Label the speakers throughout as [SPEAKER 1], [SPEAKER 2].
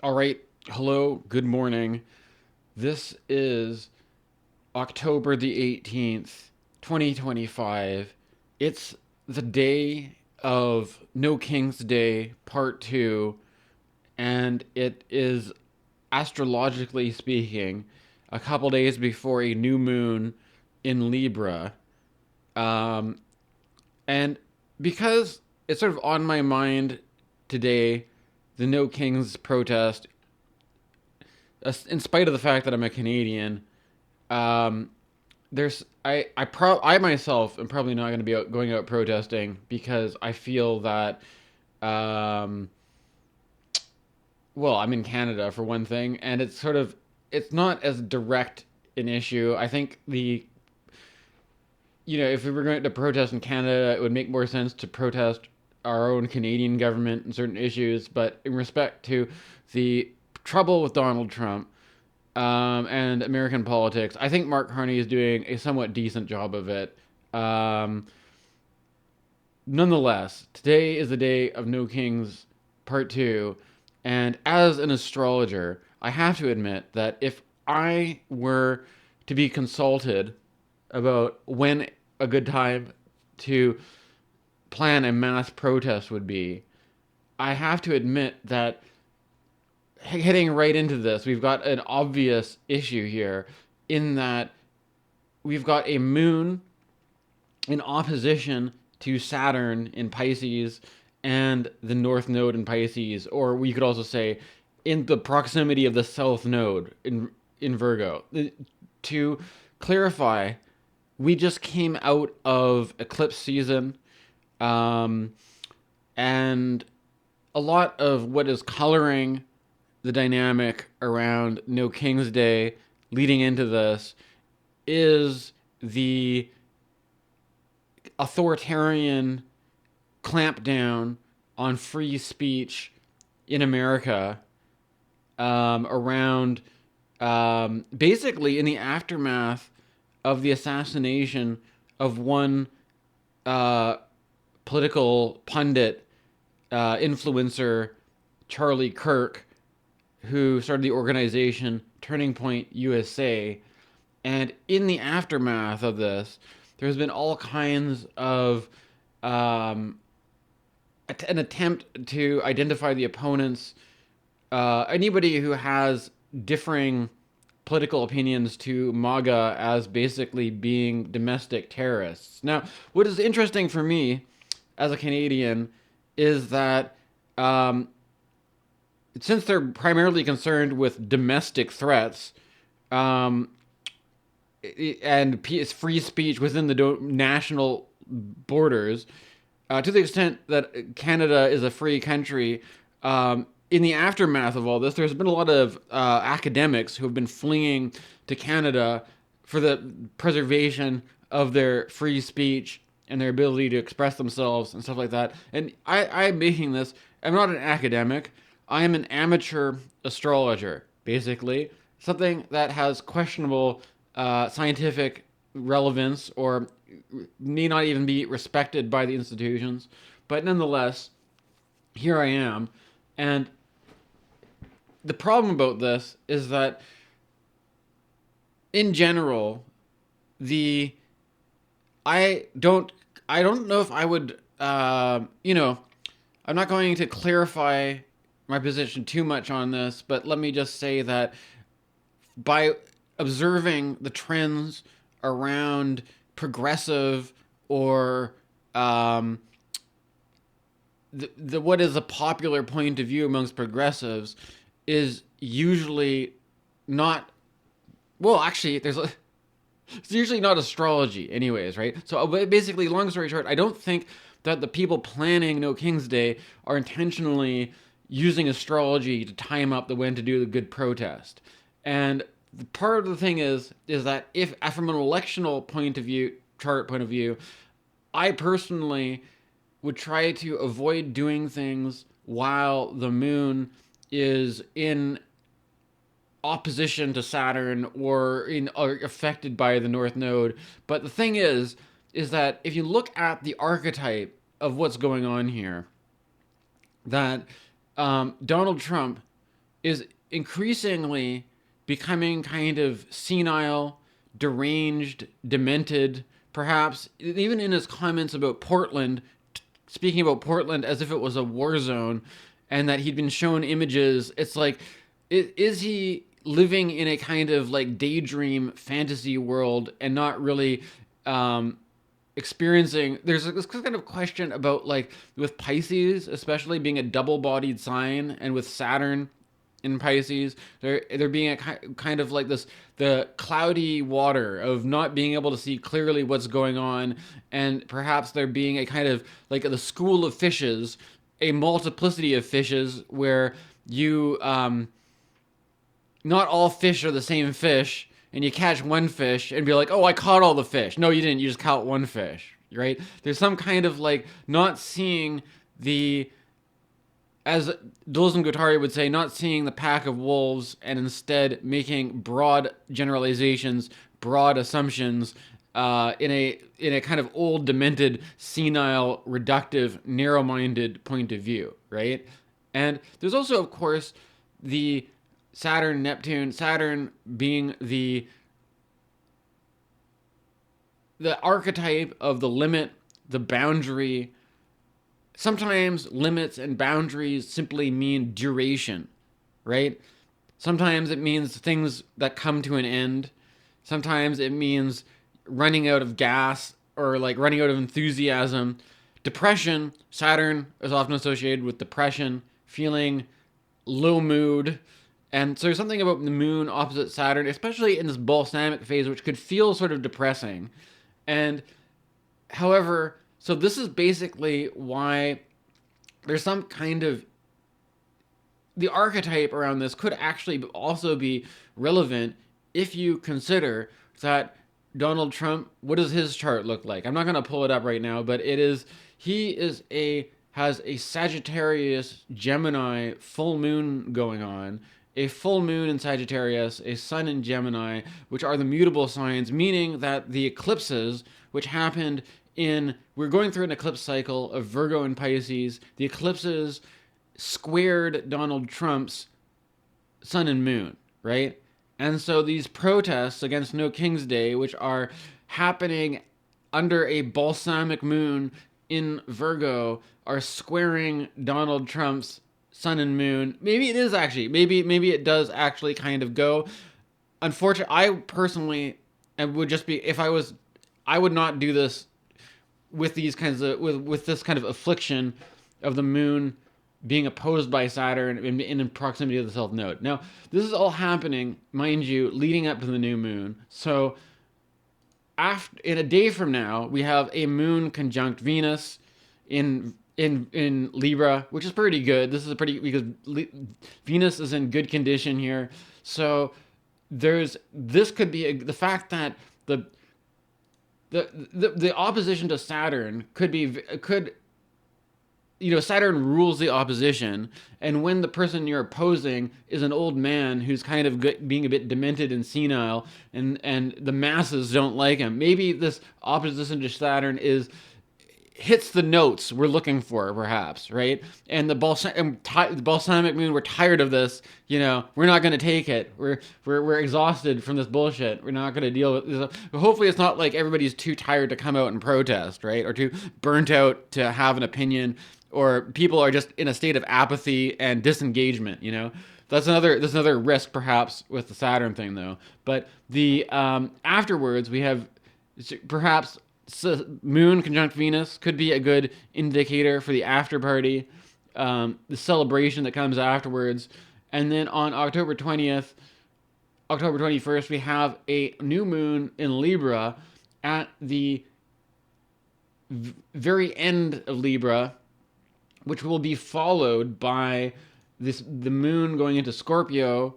[SPEAKER 1] All right. Hello. Good morning. This is October the 18th, 2025. It's the day of No King's Day, part two, and it is, astrologically speaking, a couple days before a new moon in Libra. Um, and because it's sort of on my mind today, the No Kings protest, in spite of the fact that I'm a Canadian, um, I myself am probably not going to be going out protesting because I feel that, um, well, I'm in Canada for one thing, and it's not as direct an issue. I think if we were going to protest in Canada, it would make more sense to protest our own Canadian government in certain issues. But in respect to the trouble with Donald Trump, and American politics, I think Mark Carney is doing a somewhat decent job of it. Um, Nonetheless, today is the day of No Kings Part 2, and as an astrologer, I have to admit that if I were to be consulted about when a good time to plan a mass protest would be, I have to admit that heading right into this, we've got an obvious issue here in that we've got a moon in opposition to Saturn in Pisces and the North Node in Pisces, or we could also say in the proximity of the South Node in Virgo. To clarify, we just came out of eclipse season, um, and a lot of what is coloring the dynamic around No King's Day leading into this is the authoritarian clampdown on free speech in America, around, basically in the aftermath of the assassination of one uh, political pundit, influencer, Charlie Kirk, who started the organization Turning Point USA. And in the aftermath of this, there's been all kinds of, um, an attempt to identify the opponents. Anybody who has differing political opinions to MAGA as basically being domestic terrorists. Now, what is interesting for me as a Canadian is that, um, since they're primarily concerned with domestic threats, um, and free speech within the national borders, to the extent that Canada is a free country, in the aftermath of all this, there's been a lot of academics who have been fleeing to Canada for the preservation of their free speech and their ability to express themselves and stuff like that. And I'm making this, I'm not an academic, I am an amateur astrologer, basically. Something that has questionable scientific relevance or may not even be respected by the institutions. But nonetheless, here I am. And the problem about this is that, in general, the I don't I don't know if I would, I'm not going to clarify my position too much on this, but let me just say that by observing the trends around progressive, or, um, the what is a popular point of view amongst progressives is usually not, well, actually it's usually not astrology anyways, right? So basically, long story short, I don't think that the people planning No King's Day are intentionally using astrology to time up the when to do the good protest. And part of the thing is that, if from an electional point of view, chart point of view, I personally would try to avoid doing things while the moon is in opposition to Saturn, or affected by the North Node. But the thing is that if you look at the archetype of what's going on here, that, Donald Trump is increasingly becoming kind of senile, deranged, demented, perhaps even in his comments about Portland, speaking about Portland as if it was a war zone and that he'd been shown images. It's like, is he living in a kind of like daydream fantasy world and not really experiencing? There's this kind of question about, like, with Pisces especially being a double-bodied sign, and with Saturn in Pisces, there being a kind of like this, the cloudy water of not being able to see clearly what's going on, and perhaps there being a kind of like the school of fishes, a multiplicity of fishes where you not all fish are the same fish, and you catch one fish and be like, oh, I caught all the fish. No, you didn't. You just caught one fish, right? There's some kind of like not seeing the, as Deleuze and Guattari would say, not seeing the pack of wolves, and instead making broad generalizations, broad assumptions, in a kind of old, demented, senile, reductive, narrow-minded point of view, right? And there's also, of course, the Saturn, Neptune, Saturn being the archetype of the limit, the boundary. Sometimes limits and boundaries simply mean duration, right? Sometimes it means things that come to an end. Sometimes it means running out of gas, or like running out of enthusiasm. Depression, Saturn is often associated with depression, feeling low mood. And so there's something about the moon opposite Saturn, especially in this balsamic phase, which could feel sort of depressing. And however, so this is basically why there's some kind of, the archetype around this could actually also be relevant if you consider that Donald Trump, what does his chart look like? I'm not going to pull it up right now, but has a Sagittarius Gemini full moon going on, a full moon in Sagittarius, a sun in Gemini, which are the mutable signs, meaning that the eclipses, which happened we're going through an eclipse cycle of Virgo and Pisces, the eclipses squared Donald Trump's sun and moon, right? And so these protests against No King's Day, which are happening under a balsamic moon in Virgo, are squaring Donald Trump's sun and moon. Maybe it is actually, maybe it does actually kind of go. Unfortunately, I personally, and would just be, I would not do this with these kinds of, with this kind of affliction of the moon being opposed by Saturn in proximity to the South Node. Now, this is all happening, mind you, leading up to the new moon. So, in a day from now, we have a moon conjunct Venus in Libra, which is pretty good. This is because Venus is in good condition here. So, this could be the fact that the opposition to Saturn could Saturn rules the opposition, and when the person you're opposing is an old man who's kind of being a bit demented and senile, and the masses don't like him, maybe this opposition to Saturn hits the notes we're looking for, perhaps, right? And the balsamic moon, we're tired of this. We're not going to take it. We're exhausted from this bullshit. We're not going to deal with this. Hopefully, it's not like everybody's too tired to come out and protest, right? Or too burnt out to have an opinion, or people are just in a state of apathy and disengagement. That's another risk, perhaps, with the Saturn thing, though. But the afterwards, we have perhaps moon conjunct Venus could be a good indicator for the after party, the celebration that comes afterwards. And then on October 20th, October 21st, we have a new moon in Libra at the very end of Libra, which will be followed by the moon going into Scorpio.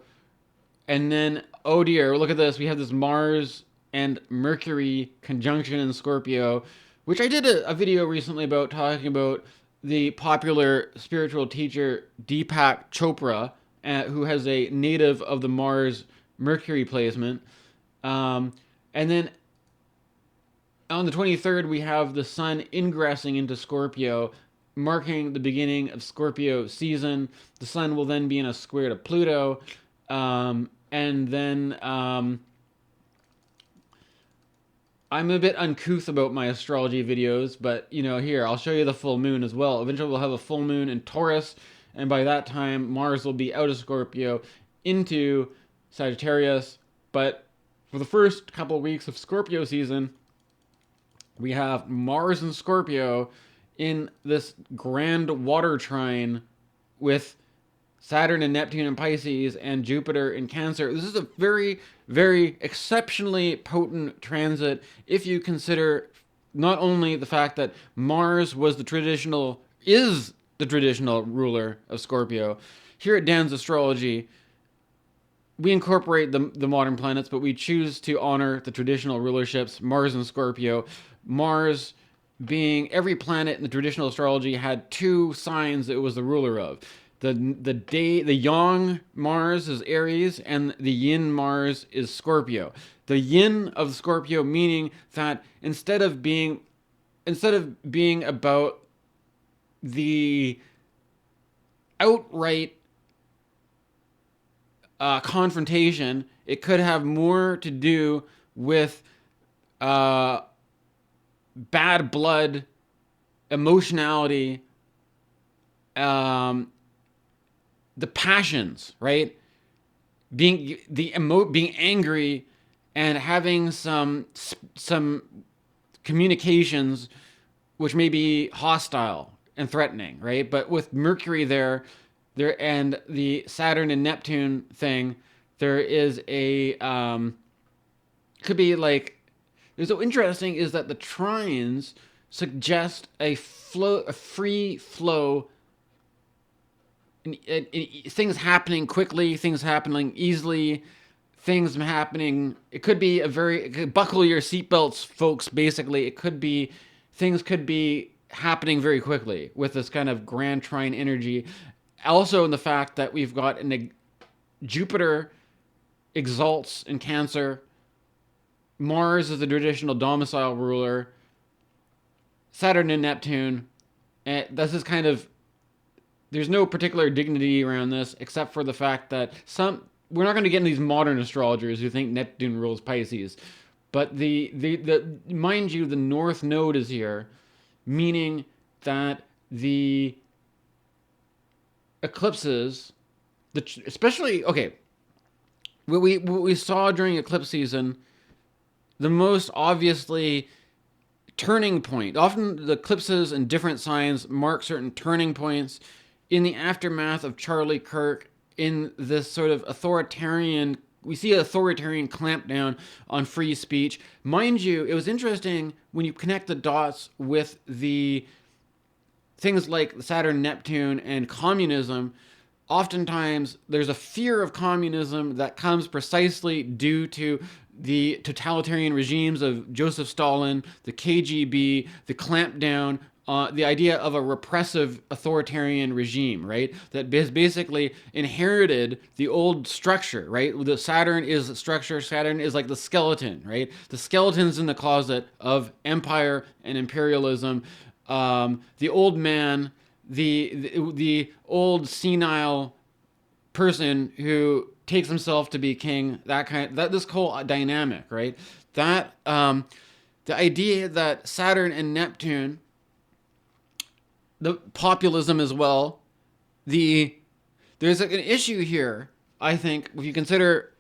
[SPEAKER 1] And then, oh dear, look at this. We have this Mars and Mercury conjunction in Scorpio, which I did a video recently about, talking about the popular spiritual teacher Deepak Chopra, who has a native of the Mars Mercury placement. And then on the 23rd, we have the sun ingressing into Scorpio marking the beginning of Scorpio season. The sun will then be in a square to Pluto. And then I'm a bit uncouth about my astrology videos, but here, I'll show you the full moon as well. Eventually we'll have a full moon in Taurus, and by that time Mars will be out of Scorpio into Sagittarius. But for the first couple of weeks of Scorpio season, we have Mars and Scorpio in this grand water trine with Saturn and Neptune in Pisces and Jupiter in Cancer. This is a very, very exceptionally potent transit if you consider not only the fact that Mars is the traditional ruler of Scorpio. Here at Dan's Astrology, we incorporate the modern planets, but we choose to honor the traditional rulerships, Mars and Scorpio. Mars being every planet in the traditional astrology had two signs it was the ruler of. The yang Mars is Aries, and the yin Mars is Scorpio. The yin of Scorpio meaning that instead of being about the outright confrontation, it could have more to do with bad blood, emotionality, the passions, right? Being angry and having some communications which may be hostile and threatening, right? But with Mercury there and the Saturn and Neptune thing, there is a could be like. So interesting is that the trines suggest a free flow. Things happening quickly, things happening easily, things happening. It could be buckle your seatbelts, folks. Basically, things could be happening very quickly with this kind of grand trine energy. Also, in the fact that we've got Jupiter exalts in Cancer, Mars is the traditional domicile ruler, Saturn and Neptune, and this is kind of. There's no particular dignity around this, except for the fact that we're not going to get into these modern astrologers who think Neptune rules Pisces, but the mind you, the North Node is here, meaning that the eclipses, especially what we saw during eclipse season, the most obviously turning point. Often the eclipses in different signs mark certain turning points. In the aftermath of Charlie Kirk, in this sort of authoritarian, we see an authoritarian clampdown on free speech. Mind you, it was interesting when you connect the dots with the things like Saturn, Neptune, and communism. Oftentimes, there's a fear of communism that comes precisely due to the totalitarian regimes of Joseph Stalin, the KGB, the clampdown, the idea of a repressive authoritarian regime, right? That basically inherited the old structure, right? The Saturn is the structure. Saturn is like the skeleton, right? The skeleton's in the closet of empire and imperialism. The old man, the old senile person who takes himself to be king, this whole dynamic, right? That the idea that Saturn and Neptune, the populism as well, there's an issue here, I think, if you consider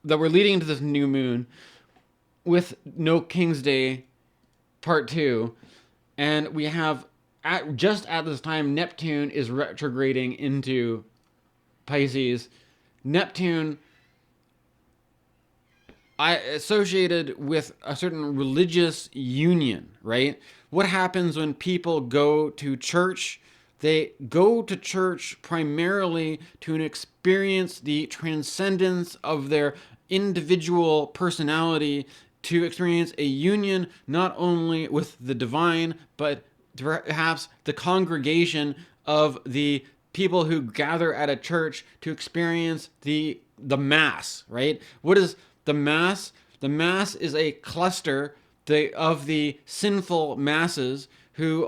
[SPEAKER 1] that we're leading into this new moon with No King's Day Part 2, and we have, just at this time, Neptune is retrograding into Pisces. Neptune associated with a certain religious union, right? What happens when people go to church? They go to church primarily to experience the transcendence of their individual personality, to experience a union not only with the divine, but perhaps the congregation of the people who gather at a church to experience the mass, right? What is the mass? The mass is a cluster of the sinful masses who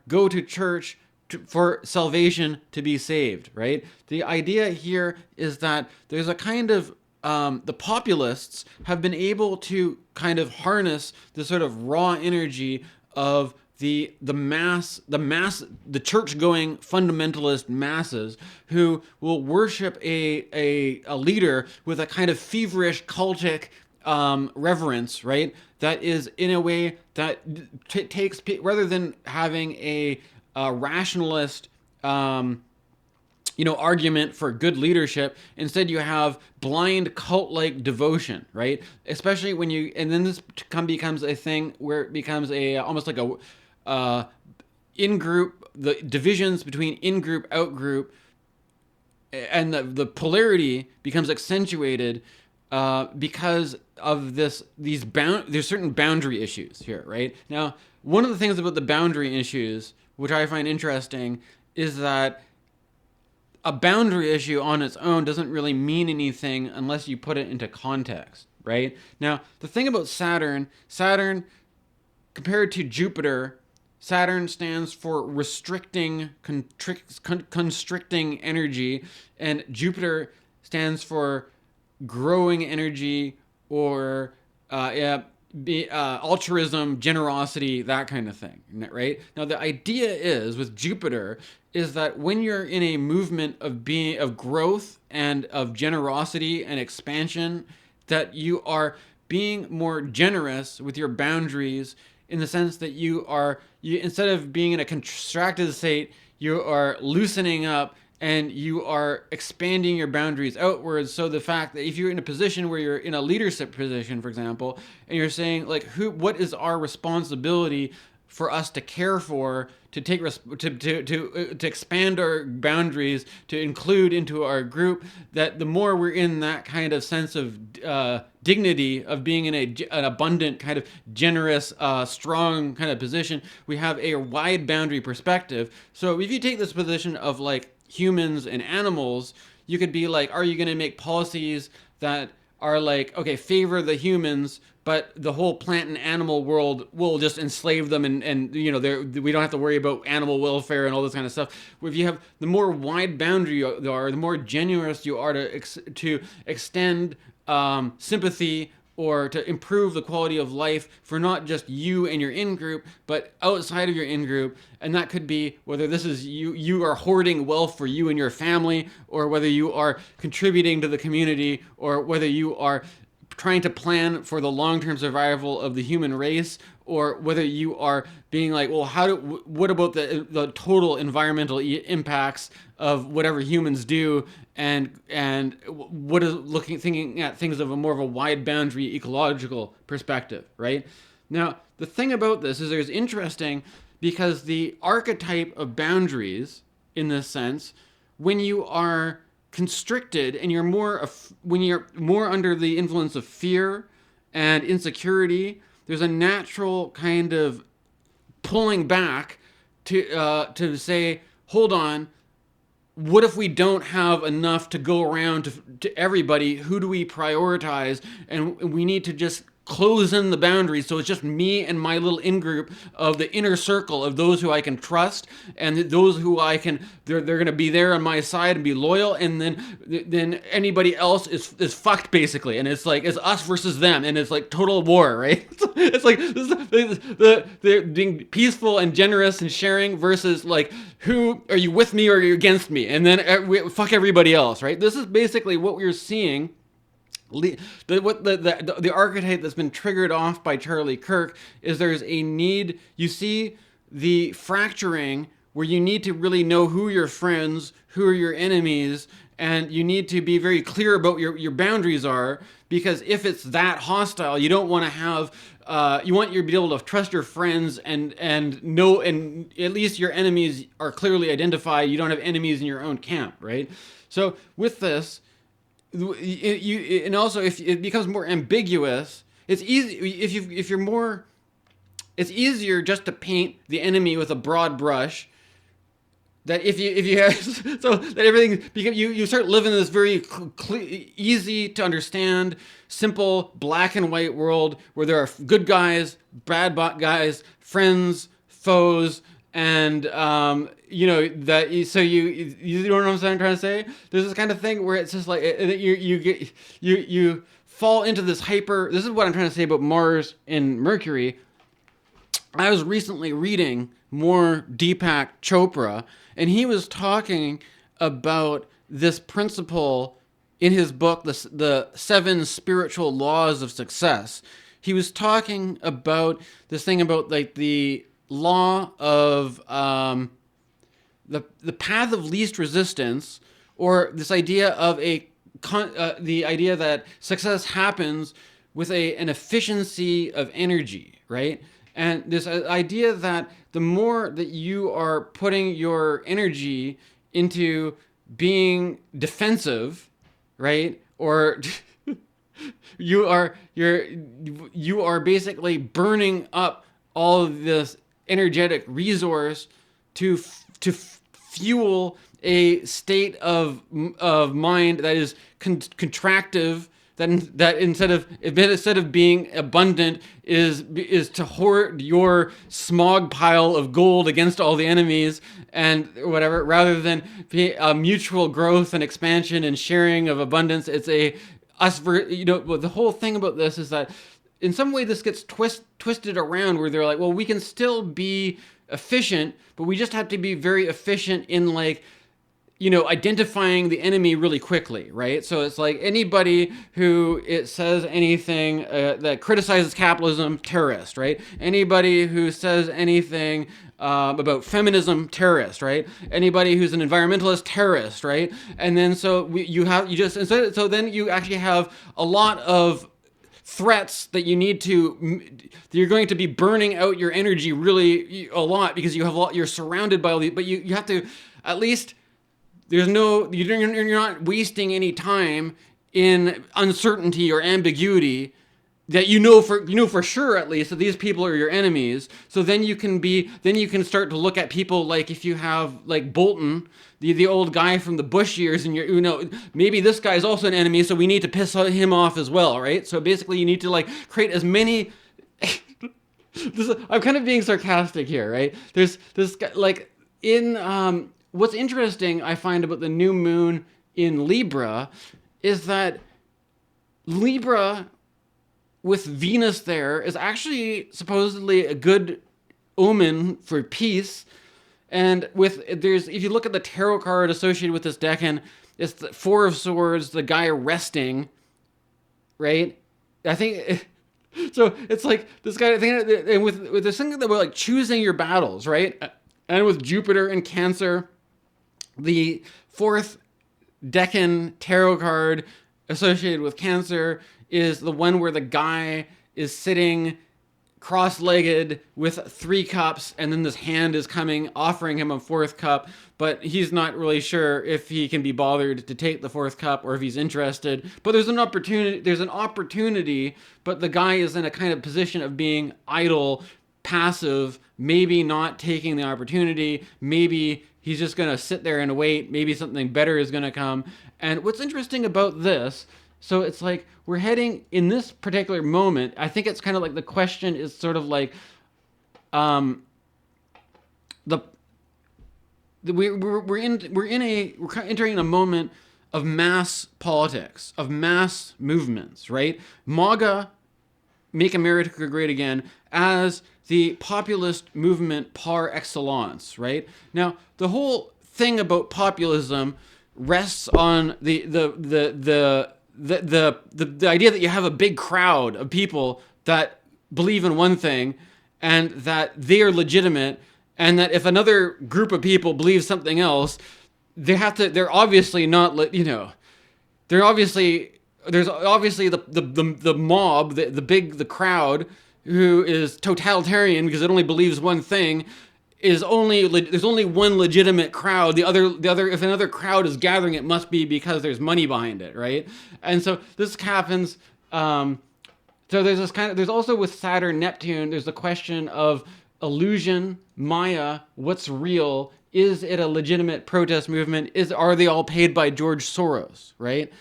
[SPEAKER 1] go to church for salvation to be saved, right? The idea here is that there's a kind of the populists have been able to kind of harness the sort of raw energy of the church going fundamentalist masses who will worship a leader with a kind of feverish cultic reverence, right? That is in a way that takes, rather than having a rationalist argument for good leadership. Instead, you have blind cult-like devotion, right? Especially when and then this becomes a thing where it becomes almost like a in-group, the divisions between in-group, out-group, and the polarity becomes accentuated because of there's certain boundary issues here, right? Now, one of the things about the boundary issues, which I find interesting, is that a boundary issue on its own doesn't really mean anything unless you put it into context, right? Now, the thing about Saturn, compared to Jupiter, Saturn stands for restricting, constricting energy, and Jupiter stands for growing energy or altruism, generosity, that kind of thing, right? Now, the idea is with Jupiter is that when you're in a movement of growth and of generosity and expansion, that you are being more generous with your boundaries, in the sense that you instead of being in a contracted state, you are loosening up and you are expanding your boundaries outwards. So the fact that if you're in a position where you're in a leadership position, for example, and you're saying like, what is our responsibility for us to care for, to take to expand our boundaries, to include into our group, that the more we're in that kind of sense of dignity of being in an abundant kind of generous, strong kind of position, we have a wide boundary perspective. So if you take this position of like humans and animals, you could be like, are you going to make policies that are like, okay, favor the humans, but the whole plant and animal world will just enslave them, and we don't have to worry about animal welfare and all this kind of stuff. If you have the more wide boundary you are, the more generous you are to extend sympathy or to improve the quality of life for not just you and your in-group, but outside of your in-group. And that could be whether this is you are hoarding wealth for you and your family, or whether you are contributing to the community, or whether you are trying to plan for the long-term survival of the human race, or whether you are being like, well, what about the total environmental impacts of whatever humans do, and what is thinking at things of a more of a wide boundary ecological perspective, right? Now, the thing about this is there's interesting, because the archetype of boundaries, in this sense, when you are constricted and when you're more under the influence of fear and insecurity, there's a natural kind of pulling back to say, hold on, what if we don't have enough to go around to everybody? Who do we prioritize? And we need to just close in the boundaries, so it's just me and my little in-group of the inner circle of those who I can trust, and those who they're going to be there on my side and be loyal, and then anybody else is fucked, basically. And it's like, it's us versus them, and it's like total war, right? It's like the being peaceful and generous and sharing versus like, who are you with me or are you against me? And then fuck everybody else, right? This is basically what we're seeing. The archetype that's been triggered off by Charlie Kirk is there's a need. You see the fracturing where you need to really know who are your friends, who are your enemies, and you need to be very clear about your boundaries are, because if it's that hostile, you don't want to have. You want to be able to trust your friends and know, and at least your enemies are clearly identified. You don't have enemies in your own camp, right? So with this. And also, if it becomes more ambiguous, it's easy. If you're more, it's easier just to paint the enemy with a broad brush. That if you have, so that everything you start living in this very easy to understand, simple black and white world where there are good guys, bad guys, friends, foes, And so you know what I'm trying to say. There's this kind of thing where it's just like you fall into this hyper. This is what I'm trying to say about Mars and Mercury. I was recently reading more Deepak Chopra, and he was talking about this principle in his book, the Seven Spiritual Laws of Success. He was talking about this thing about like the law of the path of least resistance, or this idea of the idea that success happens with an efficiency of energy, right? And this idea that the more that you are putting your energy into being defensive, right, or you are basically burning up all of this energetic resource to fuel a state of mind that is contractive, that instead of being abundant is to hoard your smog pile of gold against all the enemies and whatever, rather than be a mutual growth and expansion and sharing of abundance. It's the whole thing about this is that in some way this gets twisted around, where they're like, well, we can still be efficient, but we just have to be very efficient in like, identifying the enemy really quickly, right? So it's like anybody who it says anything that criticizes capitalism, terrorist, right? Anybody who says anything about feminism, terrorist, right? Anybody who's an environmentalist, terrorist, right? And then so then you actually have a lot of threats that you're going to be burning out your energy really a lot, because you're surrounded by all these, but you have to at least. You're not wasting any time in uncertainty or ambiguity that you know for sure at least that these people are your enemies. So then you can start to look at people like, if you have like Bolton, the old guy from the Bush years, and maybe this guy is also an enemy, so we need to piss him off as well, right? So basically you need to like create as many I'm kind of being sarcastic here, right? There's this guy, like in what's interesting, I find, about the new moon in Libra is that Libra with Venus there is actually supposedly a good omen for peace. And if you look at the tarot card associated with this decan, it's the Four of Swords, the guy resting, right? I think so. It's like this guy, and with this thing about like choosing your battles, right? And with Jupiter and Cancer, the fourth decan tarot card associated with Cancer is the one where the guy is sitting cross-legged with 3 cups, and then this hand is coming, offering him a 4th cup, but he's not really sure if he can be bothered to take the 4th cup or if he's interested. But there's an opportunity, but the guy is in a kind of position of being idle, passive, maybe not taking the opportunity, maybe he's just going to sit there and wait. Maybe something better is going to come. And what's interesting about this, so it's like we're heading in this particular moment, I think it's kind of like the question is sort of like we're entering a moment of mass politics, of mass movements, right? MAGA, Make America Great Again, as the populist movement par excellence, right? Now, the whole thing about populism rests on the idea that you have a big crowd of people that believe in one thing and that they are legitimate, and that if another group of people believes something else, they're obviously not, there's obviously the mob, the crowd who is totalitarian because it only believes one thing. There's only one legitimate crowd. The other, if another crowd is gathering, it must be because there's money behind it, right? And so this happens. So there's also with Saturn, Neptune, there's the question of illusion, Maya, what's real? Is it a legitimate protest movement? Are they all paid by George Soros, right?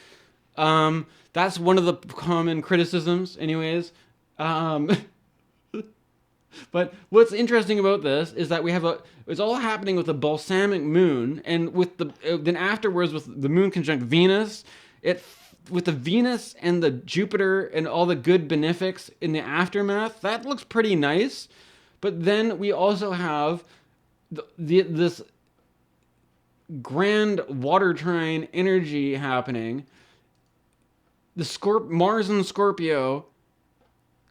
[SPEAKER 1] That's one of the common criticisms, anyways. But what's interesting about this is that it's all happening with a balsamic moon, and with then afterwards with the moon conjunct Venus, with the Venus and the Jupiter and all the good benefics in the aftermath, that looks pretty nice. But then we also have this grand water trine energy happening. Mars in Scorpio,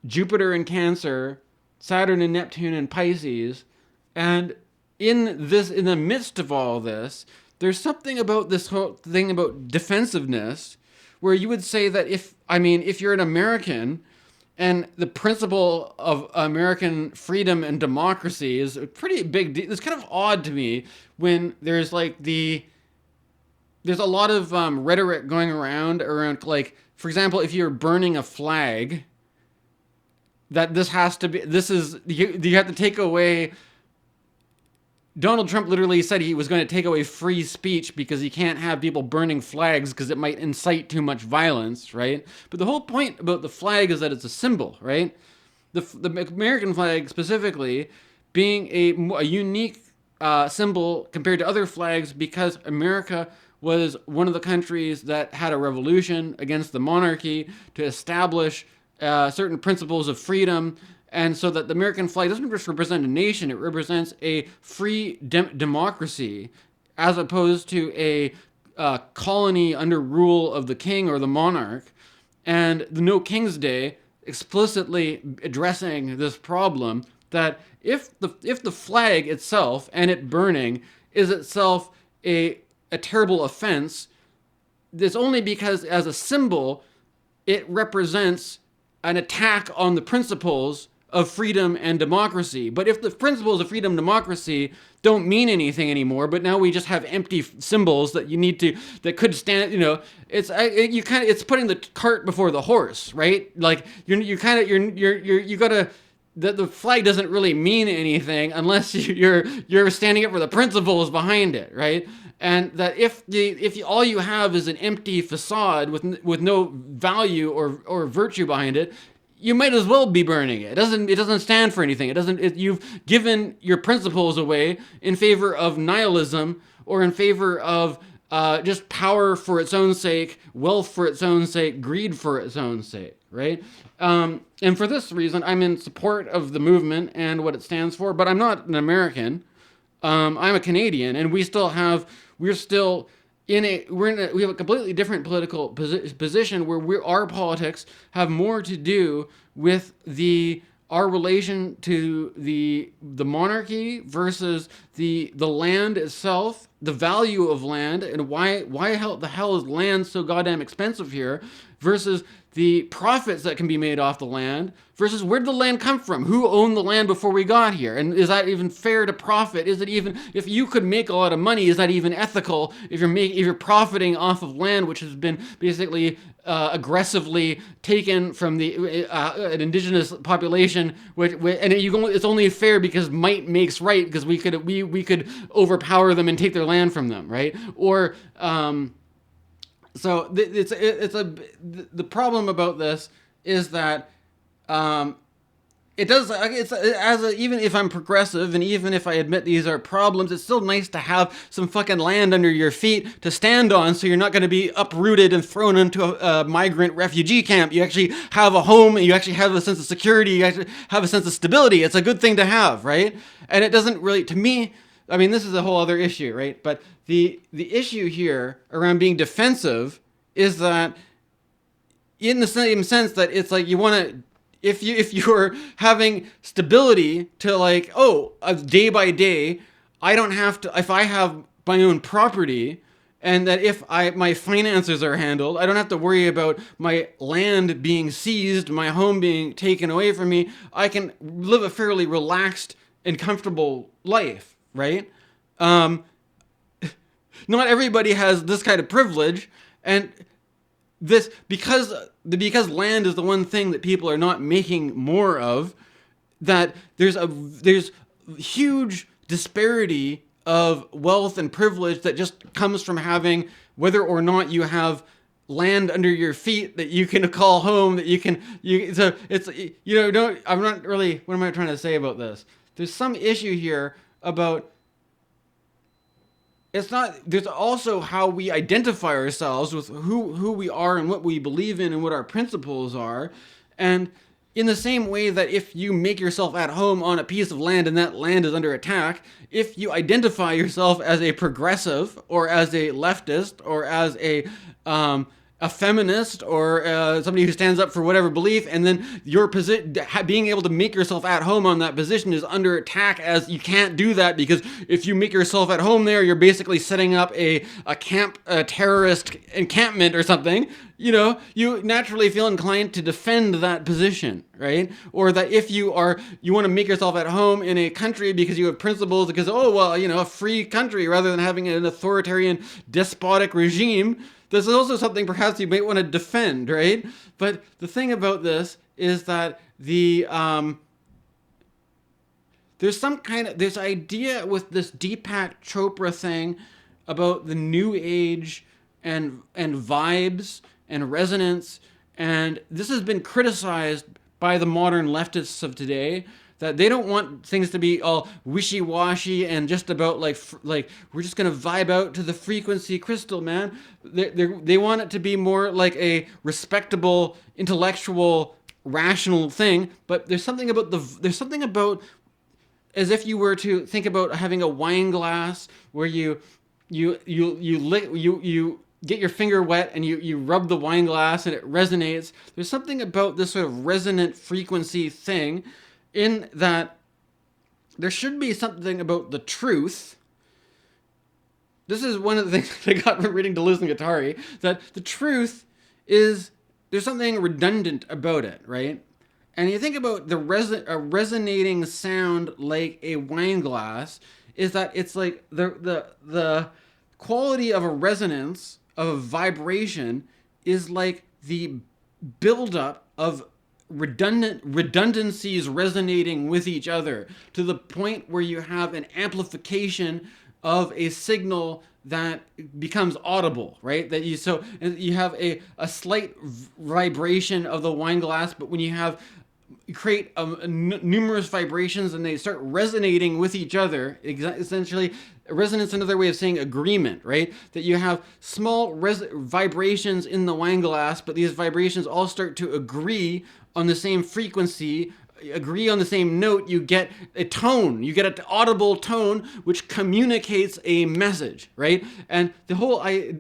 [SPEAKER 1] Jupiter in Cancer, Saturn and Neptune in Pisces, and in the midst of all this, there's something about this whole thing about defensiveness, where you would say that if you're an American, and the principle of American freedom and democracy is a pretty big deal. It's kind of odd to me when there's a lot of rhetoric going around like, for example, if you're burning a flag, that you have to take away. Donald Trump literally said he was going to take away free speech because he can't have people burning flags because it might incite too much violence, right? But the whole point about the flag is that it's a symbol, right? The American flag specifically being a unique symbol compared to other flags because America was one of the countries that had a revolution against the monarchy to establish certain principles of freedom. And so that the American flag doesn't just represent a nation, it represents a free democracy as opposed to a colony under rule of the king or the monarch. And the No King's Day explicitly addressing this problem, that if the flag itself and it burning is itself a terrible offense, it's only because as a symbol it represents an attack on the principles of freedom and democracy. But if the principles of freedom and democracy don't mean anything anymore, but now we just have empty symbols that that could stand, it's putting the cart before the horse, right? Like you gotta, the flag doesn't really mean anything unless you're standing up for the principles behind it, right? And that if all you have is an empty facade with no value or virtue behind it, you might as well be burning it. It doesn't stand for anything. You've given your principles away in favor of nihilism or in favor of just power for its own sake, wealth for its own sake, greed for its own sake, right? And for this reason, I'm in support of the movement and what it stands for, but I'm not an American. I'm a Canadian, and we have a completely different political position where our politics have more to do with our relation to the monarchy versus the land itself, the value of land, and why the hell is land so goddamn expensive here, versus the profits that can be made off the land, versus where did the land come from? Who owned the land before we got here? And is that even fair to profit? Is it even, if you could make a lot of money, is that even ethical if you're profiting off of land which has been basically aggressively taken from an indigenous population, it's only fair because might makes right, because we could overpower them and take their land from them, right? Or so the problem about this is that even if I'm progressive and even if I admit these are problems, it's still nice to have some fucking land under your feet to stand on, so you're not going to be uprooted and thrown into a migrant refugee camp. You actually have a home, and you actually have a sense of security, you actually have a sense of stability. It's a good thing to have, right? And it doesn't really, to me, this is a whole other issue, right? But the issue here around being defensive is that, in the same sense that it's like you want to, if you're having stability to day by day, I don't have to, if I have my own property, and that if my finances are handled, I don't have to worry about my land being seized, my home being taken away from me. I can live a fairly relaxed and comfortable life, right? Not everybody has this kind of privilege, and because land is the one thing that people are not making more of, that there's huge disparity of wealth and privilege that just comes from having, whether or not you have land under your feet that you can call home, that so it's, I'm not really, what am I trying to say about this? There's some issue here about, it's not, there's also how we identify ourselves with who we are and what we believe in and what our principles are. And in the same way that if you make yourself at home on a piece of land and that land is under attack, if you identify yourself as a progressive or as a leftist or as a feminist or somebody who stands up for whatever belief, and then your position, being able to make yourself at home on that position is under attack, as you can't do that because if you make yourself at home there, you're basically setting up a terrorist encampment or something. You naturally feel inclined to defend that position, right? Or that if you want to make yourself at home in a country because you have principles, because, a free country rather than having an authoritarian, despotic regime, this is also something perhaps you might want to defend, right? But the thing about this is that there's this idea with this Deepak Chopra thing about the new age and vibes and resonance, and this has been criticized by the modern leftists of today, that they don't want things to be all wishy-washy and just about like we're just gonna vibe out to the frequency crystal, man. They want it to be more like a respectable, intellectual, rational thing. But there's something about as if you were to think about having a wine glass where you get your finger wet and you rub the wine glass and it resonates. There's something about this sort of resonant frequency thing, in that there should be something about the truth. This is one of the things that I got from reading Deleuze and Guattari, that the truth is, there's something redundant about it, right? And you think about a resonating sound like a wine glass, is that it's like the quality of a resonance, of a vibration, is like the buildup of redundancies resonating with each other to the point where you have an amplification of a signal that becomes audible, right? That you have a slight vibration of the wine glass, but when you create numerous vibrations and they start resonating with each other, essentially resonance, another way of saying agreement, right? That you have small vibrations in the wine glass, but these vibrations all start to agree on the same frequency, agree on the same note. You get a tone, you get an audible tone which communicates a message, right? And the whole, a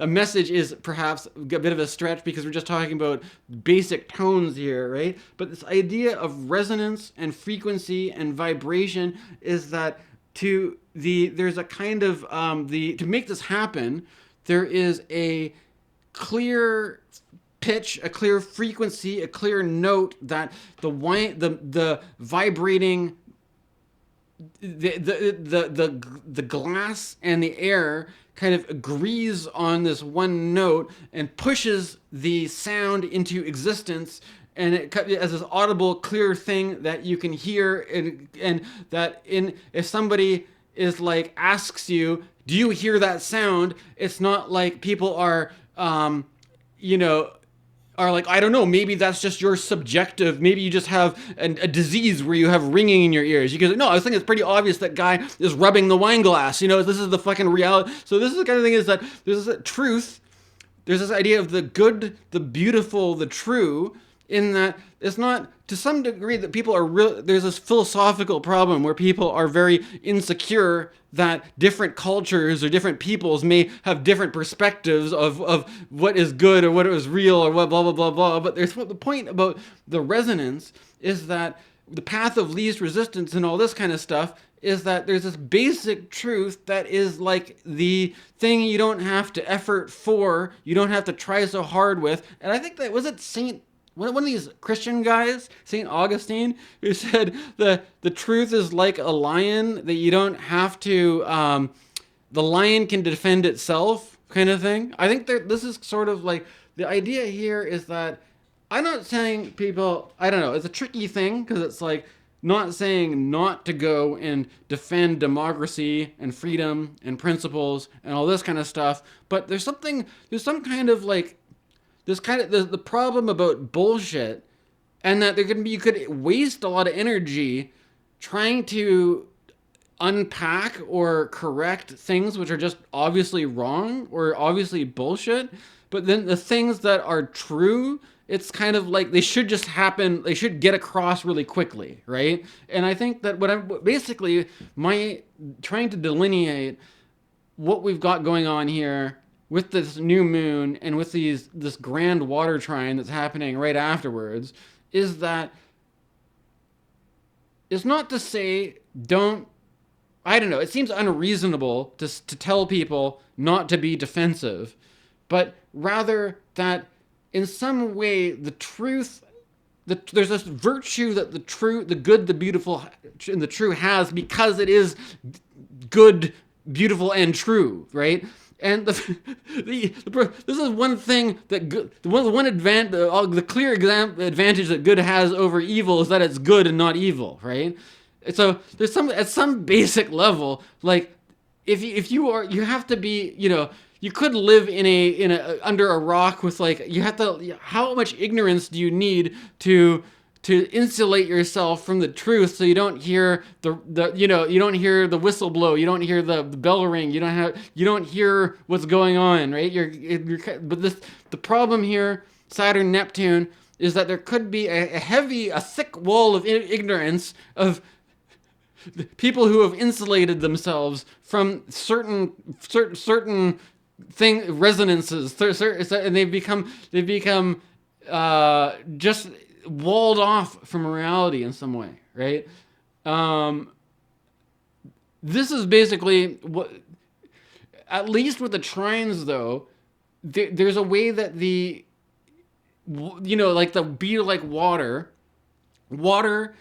[SPEAKER 1] message is perhaps a bit of a stretch because we're just talking about basic tones here, right? But this idea of resonance and frequency and vibration is that there's a kind of, to make this happen, there is a clear pitch, a clear frequency, a clear note that the vibrating, the glass and the air kind of agrees on this one note and pushes the sound into existence, and it as this audible, clear thing that you can hear, and that if somebody is like asks you, do you hear that sound? It's not like people are like, I don't know, maybe that's just your subjective, maybe you just have a disease where you have ringing in your ears. You go, no, I think it's pretty obvious that guy is rubbing the wine glass. This is the fucking reality. So this is the kind of thing, is that there's this truth, there's this idea of the good, the beautiful, the true, in that it's not, to some degree, that people are there's this philosophical problem where people are very insecure that different cultures or different peoples may have different perspectives of what is good or what is real or what blah blah blah blah. But the point about the resonance is that the path of least resistance and all this kind of stuff is that there's this basic truth that is like the thing you don't have to effort for, you don't have to try so hard with. And I think that, was it one of these Christian guys, St Augustine, who said the truth is like a lion, that you don't have to, the lion can defend itself, kind of thing. I think that this is sort of like, the idea here is that, I'm not saying people, I don't know, it's a tricky thing, because it's like, not saying not to go and defend democracy and freedom and principles and all this kind of stuff, but there's some kind of like this kind of the problem about bullshit, and that you could waste a lot of energy trying to unpack or correct things which are just obviously wrong or obviously bullshit. But then the things that are true, it's kind of like they should just happen. They should get across really quickly, right? And I think that what I'm basically trying to delineate what we've got going on here with this new moon and with this grand water trine that's happening right afterwards is that it's not to say I don't know, it seems unreasonable to tell people not to be defensive, but rather that in some way the truth, there's this virtue that the good, the beautiful, and the true has because it is good, beautiful, and true, right? And this is one thing that the clear advantage that good has over evil is that it's good and not evil, right? So there's at some basic level, like if you have to be, you could live under a rock with how much ignorance do you need to insulate yourself from the truth so you don't hear you don't hear the whistle blow, you don't hear the bell ring, you don't hear what's going on, right? But the problem here, Saturn, Neptune, is that there could be a thick wall of ignorance of people who have insulated themselves from certain resonances, and they've become just walled off from reality in some way, right? This is basically what, at least with the trines though, there's a way that like the water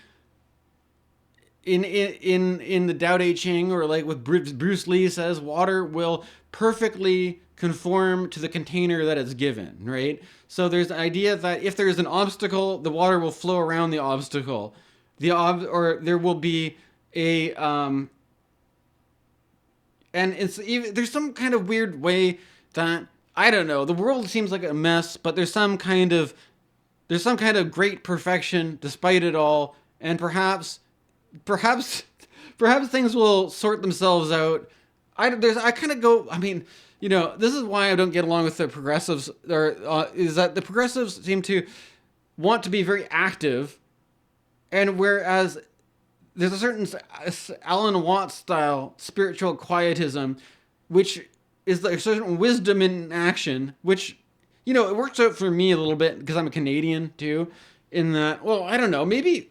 [SPEAKER 1] in the Tao Te Ching, or like what Bruce Lee says, water will perfectly conform to the container that it's given, right? So there's the idea that if there's an obstacle, the water will flow around the obstacle. Or there will be and there's some kind of weird way that, I don't know, the world seems like a mess, but there's some kind of great perfection despite it all, and perhaps things will sort themselves out. This is why I don't get along with the progressives, is that the progressives seem to want to be very active, and whereas there's a certain Alan Watts style spiritual quietism, which is like a certain wisdom in action, which, it works out for me a little bit because I'm a Canadian too, in that, well, I don't know, maybe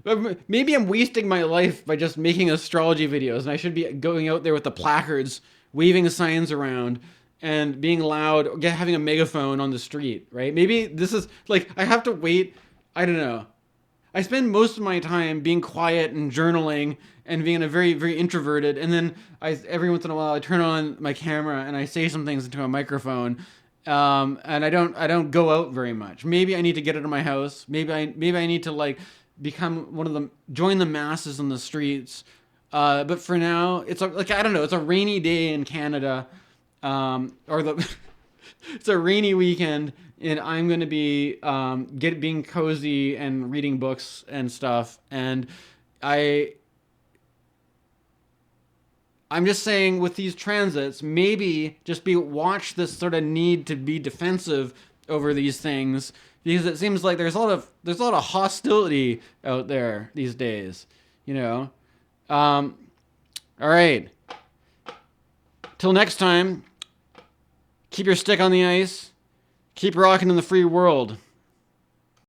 [SPEAKER 1] I'm wasting my life by just making astrology videos, and I should be going out there with the placards, waving signs around, and being loud, having a megaphone on the street, right? Maybe this is, like, I have to wait, I don't know. I spend most of my time being quiet and journaling and being a very, very introverted, and then every once in a while I turn on my camera and I say some things into a microphone, and I don't go out very much. Maybe I need to get out of my house. Maybe I need to, become one of them, join the masses on the streets. But for now, it's I don't know, it's a rainy day in Canada, it's a rainy weekend, and I'm going to be being cozy and reading books and stuff. And I'm just saying, with these transits, maybe just watch this sort of need to be defensive over these things, because it seems like there's a lot of hostility out there these days, All right. Till next time, keep your stick on the ice. Keep rocking in the free world.